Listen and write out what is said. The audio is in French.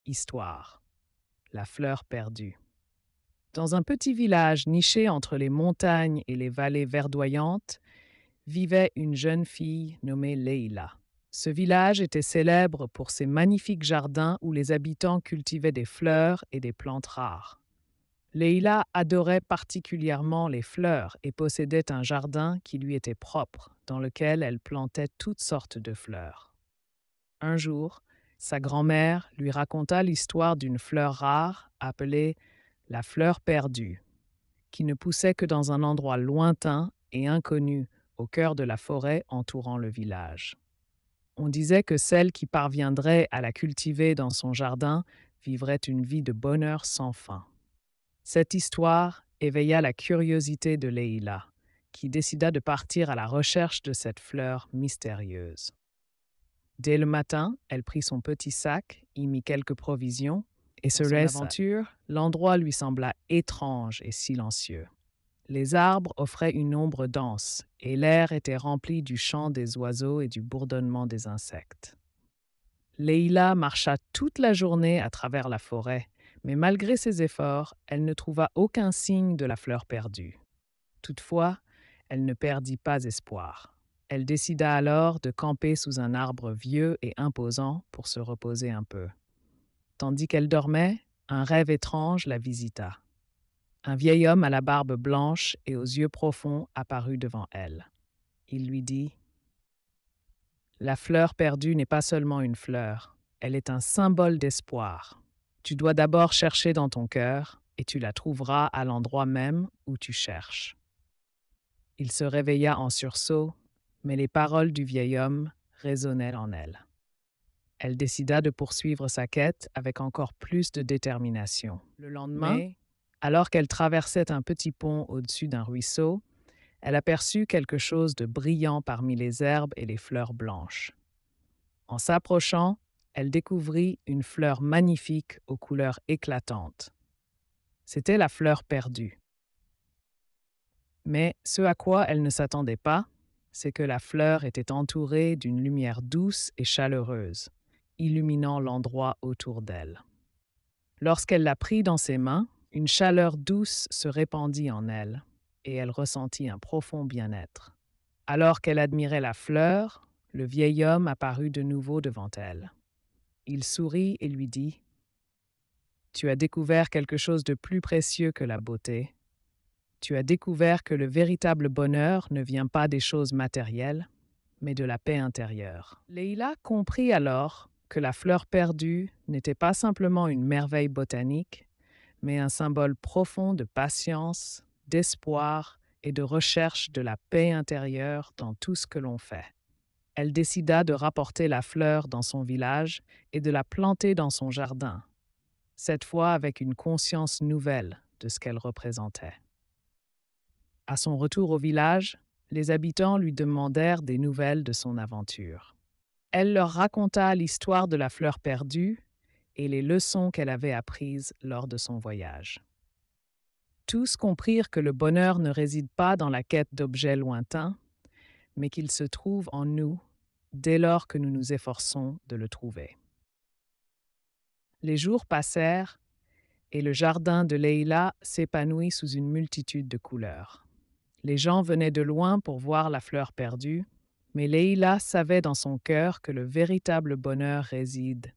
Histoire. La fleur perdue. Dans un petit village niché entre les montagnes et les vallées verdoyantes, vivait une jeune fille nommée Leila. Ce village était célèbre pour ses magnifiques jardins où les habitants cultivaient des fleurs et des plantes rares. Leila adorait particulièrement les fleurs et possédait un jardin qui lui était propre, dans lequel elle plantait toutes sortes de fleurs. Un jour, sa grand-mère lui raconta l'histoire d'une fleur rare appelée la fleur perdue, qui ne poussait que dans un endroit lointain et inconnu au cœur de la forêt entourant le village. On disait que celle qui parviendrait à la cultiver dans son jardin vivrait une vie de bonheur sans fin. Cette histoire éveilla la curiosité de Leila, qui décida de partir à la recherche de cette fleur mystérieuse. Dès le matin, elle prit son petit sac, y mit quelques provisions, et sur son aventure, l'endroit lui sembla étrange et silencieux. Les arbres offraient une ombre dense, et l'air était rempli du chant des oiseaux et du bourdonnement des insectes. Leila marcha toute la journée à travers la forêt, mais malgré ses efforts, elle ne trouva aucun signe de la fleur perdue. Toutefois, elle ne perdit pas espoir. Elle décida alors de camper sous un arbre vieux et imposant pour se reposer un peu. Tandis qu'elle dormait, un rêve étrange la visita. Un vieil homme à la barbe blanche et aux yeux profonds apparut devant elle. Il lui dit « La fleur perdue n'est pas seulement une fleur, elle est un symbole d'espoir. Tu dois d'abord chercher dans ton cœur et tu la trouveras à l'endroit même où tu cherches. » Il se réveilla en sursaut, mais les paroles du vieil homme résonnaient en elle. Elle décida de poursuivre sa quête avec encore plus de détermination. Le lendemain, alors qu'elle traversait un petit pont au-dessus d'un ruisseau, elle aperçut quelque chose de brillant parmi les herbes et les fleurs blanches. En s'approchant, elle découvrit une fleur magnifique aux couleurs éclatantes. C'était la fleur perdue. Mais ce à quoi elle ne s'attendait pas, c'est que la fleur était entourée d'une lumière douce et chaleureuse, illuminant l'endroit autour d'elle. Lorsqu'elle la prit dans ses mains, une chaleur douce se répandit en elle, et elle ressentit un profond bien-être. Alors qu'elle admirait la fleur, le vieil homme apparut de nouveau devant elle. Il sourit et lui dit « Tu as découvert quelque chose de plus précieux que la beauté. Tu as découvert que le véritable bonheur ne vient pas des choses matérielles, mais de la paix intérieure. » Leila comprit alors que la fleur perdue n'était pas simplement une merveille botanique, mais un symbole profond de patience, d'espoir et de recherche de la paix intérieure dans tout ce que l'on fait. Elle décida de rapporter la fleur dans son village et de la planter dans son jardin, cette fois avec une conscience nouvelle de ce qu'elle représentait. À son retour au village, les habitants lui demandèrent des nouvelles de son aventure. Elle leur raconta l'histoire de la fleur perdue et les leçons qu'elle avait apprises lors de son voyage. Tous comprirent que le bonheur ne réside pas dans la quête d'objets lointains, mais qu'il se trouve en nous dès lors que nous nous efforçons de le trouver. Les jours passèrent et le jardin de Leila s'épanouit sous une multitude de couleurs. Les gens venaient de loin pour voir la fleur perdue, mais Leila savait dans son cœur que le véritable bonheur réside